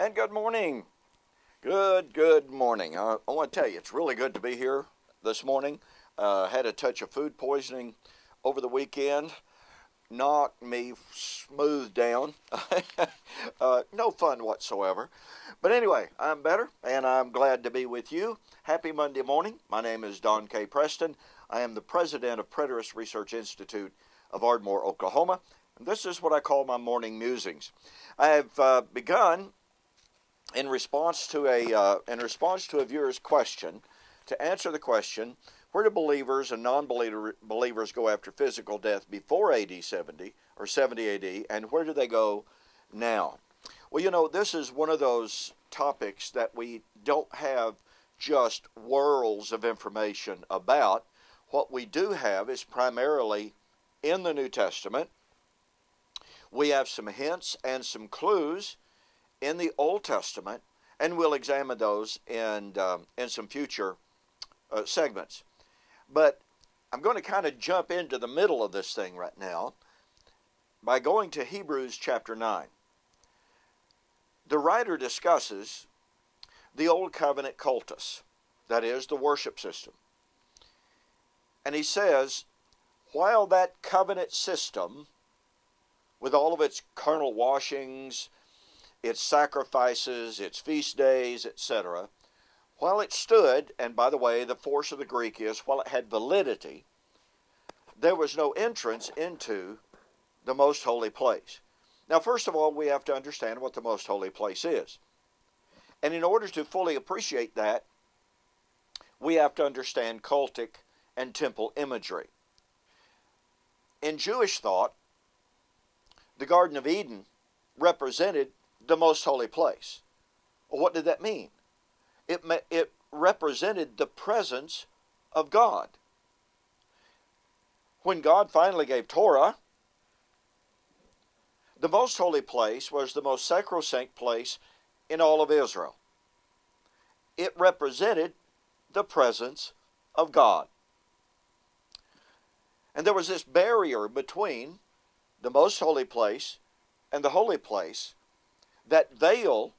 And good morning. Good morning. I want to tell you, it's really good to be here this morning. Had a touch of food poisoning over the weekend. Knocked me smooth down. No fun whatsoever. But anyway, I'm better, and I'm glad to be with you. Happy Monday morning. My name is Don K. Preston. I am the president of Preterist Research Institute of Ardmore, Oklahoma. And this is what I call my morning musings. I have begun in response to a viewer's question, to answer the question, where do believers and non-believers go after physical death before AD 70 or 70 AD, and where do they go now? Well, you know, this is one of those topics that we don't have just whirls of information about. What we do have is primarily in the New Testament. We have some hints and some clues in the Old Testament, and we'll examine those in some future segments. But I'm going to kind of jump into the middle of this thing right now by going to Hebrews chapter 9. The writer discusses the Old Covenant cultus, that is, the worship system. And he says, while that covenant system, with all of its carnal washings, its sacrifices, its feast days, etc., while it stood, and by the way, the force of the Greek is, while it had validity, there was no entrance into the most holy place. Now, first of all, we have to understand what the most holy place is. And in order to fully appreciate that, we have to understand cultic and temple imagery. In Jewish thought, the Garden of Eden represented the most holy place. Well, what did that mean? It represented the presence of God. When God finally gave Torah, the most holy place was the most sacrosanct place in all of Israel. It represented the presence of God. And there was this barrier between the most holy place and the holy place. That veil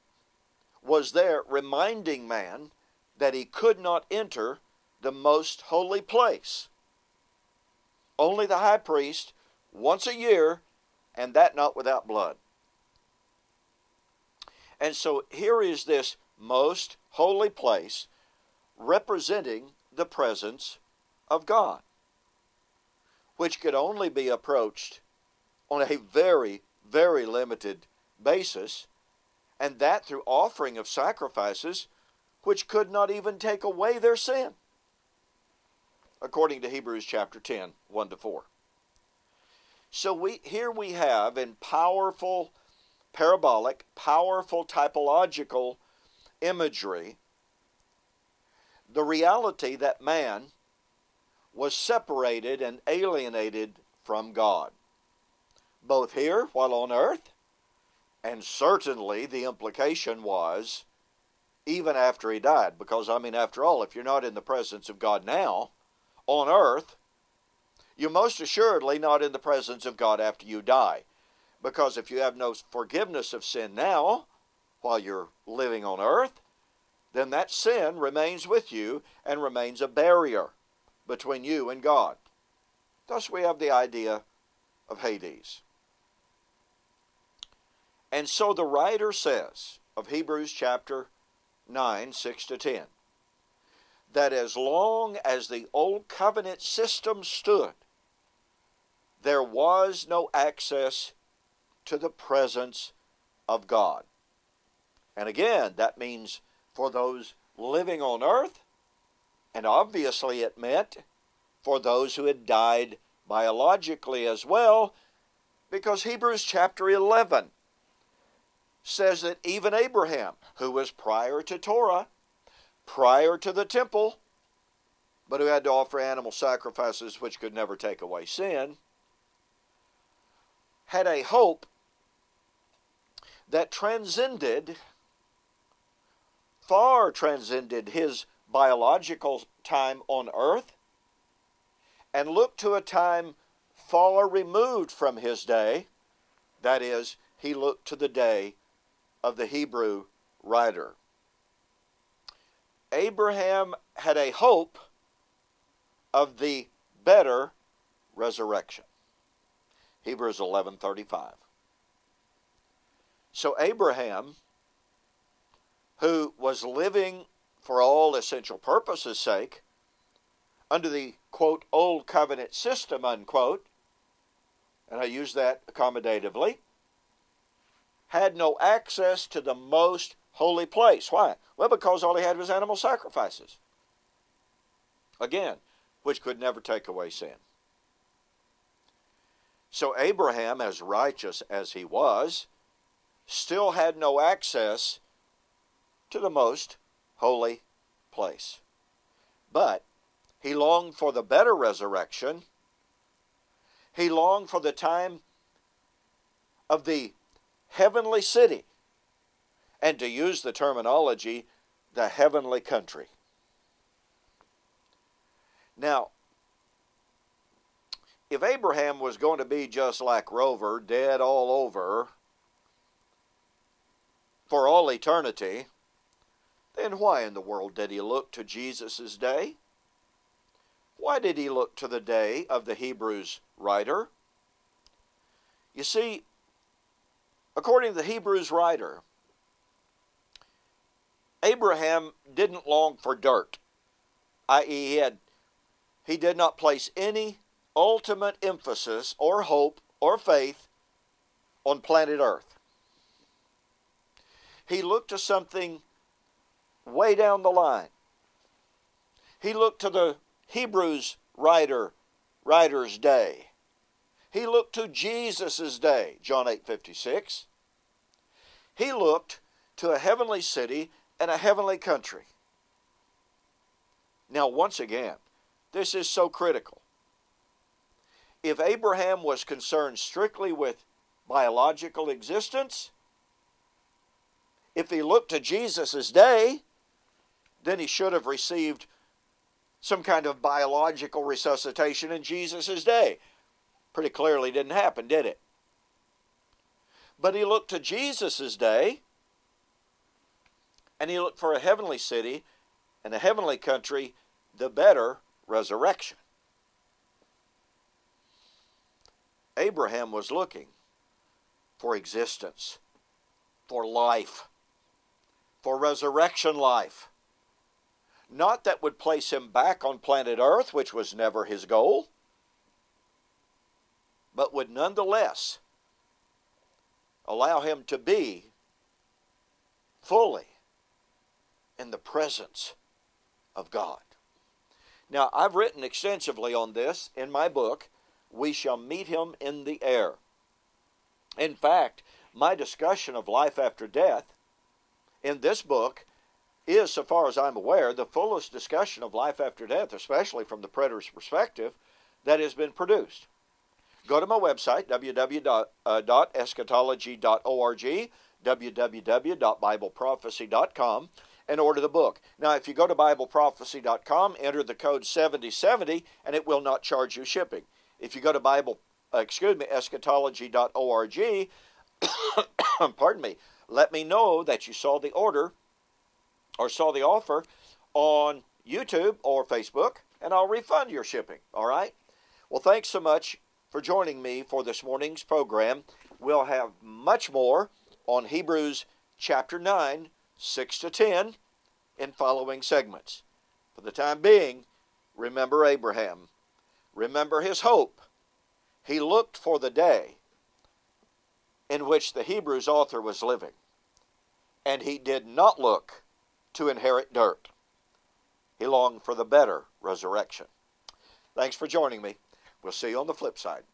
was there reminding man that he could not enter the most holy place. Only the high priest, once a year, and that not without blood. And so here is this most holy place representing the presence of God, which could only be approached on a very, very limited basis, and that through offering of sacrifices which could not even take away their sin, according to Hebrews chapter 10, 1-4. So here we have in powerful parabolic, powerful typological imagery, the reality that man was separated and alienated from God, both here while on earth, and certainly the implication was even after he died. Because, I mean, after all, if you're not in the presence of God now, on earth, you're most assuredly not in the presence of God after you die. Because if you have no forgiveness of sin now, while you're living on earth, then that sin remains with you and remains a barrier between you and God. Thus we have the idea of Hades. And so the writer says of Hebrews chapter 9, 6-10, that as long as the old covenant system stood, there was no access to the presence of God. And again, that means for those living on earth, and obviously it meant for those who had died biologically as well, because Hebrews chapter 11 says that even Abraham, who was prior to Torah, prior to the temple, but who had to offer animal sacrifices which could never take away sin, had a hope that far transcended his biological time on earth, and looked to a time far removed from his day. That is, he looked to the day of the Hebrew writer. Abraham had a hope of the better resurrection. Hebrews 11:35. So Abraham, who was living for all essential purposes' sake, under the, quote, old covenant system, unquote, and I use that accommodatively, had no access to the most holy place. Why? Well, because all he had was animal sacrifices. Again, which could never take away sin. So Abraham, as righteous as he was, still had no access to the most holy place. But he longed for the better resurrection. He longed for the time of the heavenly city, and to use the terminology, the heavenly country. Now, if Abraham was going to be just like Rover, dead all over for all eternity, then why in the world did he look to Jesus' day? Why did he look to the day of the Hebrews writer? You see, according to the Hebrews writer, Abraham didn't long for dirt, i.e., he did not place any ultimate emphasis or hope or faith on planet Earth. He looked to something way down the line. He looked to the Hebrews writer's day. He looked to Jesus' day, John 8:56. He looked to a heavenly city and a heavenly country. Now, once again, this is so critical. If Abraham was concerned strictly with biological existence, if he looked to Jesus' day, then he should have received some kind of biological resuscitation in Jesus' day. Pretty clearly didn't happen, did it? But he looked to Jesus' day, and he looked for a heavenly city and a heavenly country, the better resurrection. Abraham was looking for existence, for life, for resurrection life. Not that would place him back on planet Earth, which was never his goal, but would nonetheless allow him to be fully in the presence of God. Now, I've written extensively on this in my book, We Shall Meet Him in the Air. In fact, my discussion of life after death in this book is, so far as I'm aware, the fullest discussion of life after death, especially from the preterist perspective, that has been produced. Go to my website, www.eschatology.org, www.bibleprophecy.com, and order the book. Now, if you go to bibleprophecy.com, enter the code 7070, and it will not charge you shipping. If you go to eschatology.org, pardon me, let me know that you saw the order or saw the offer on YouTube or Facebook, and I'll refund your shipping, all right? Well, thanks so much for joining me for this morning's program. We'll have much more on Hebrews chapter 9, 6 to 10 in following segments. For the time being, remember Abraham. Remember his hope. He looked for the day in which the Hebrews author was living, and he did not look to inherit dirt. He longed for the better resurrection. Thanks for joining me. We'll see you on the flip side.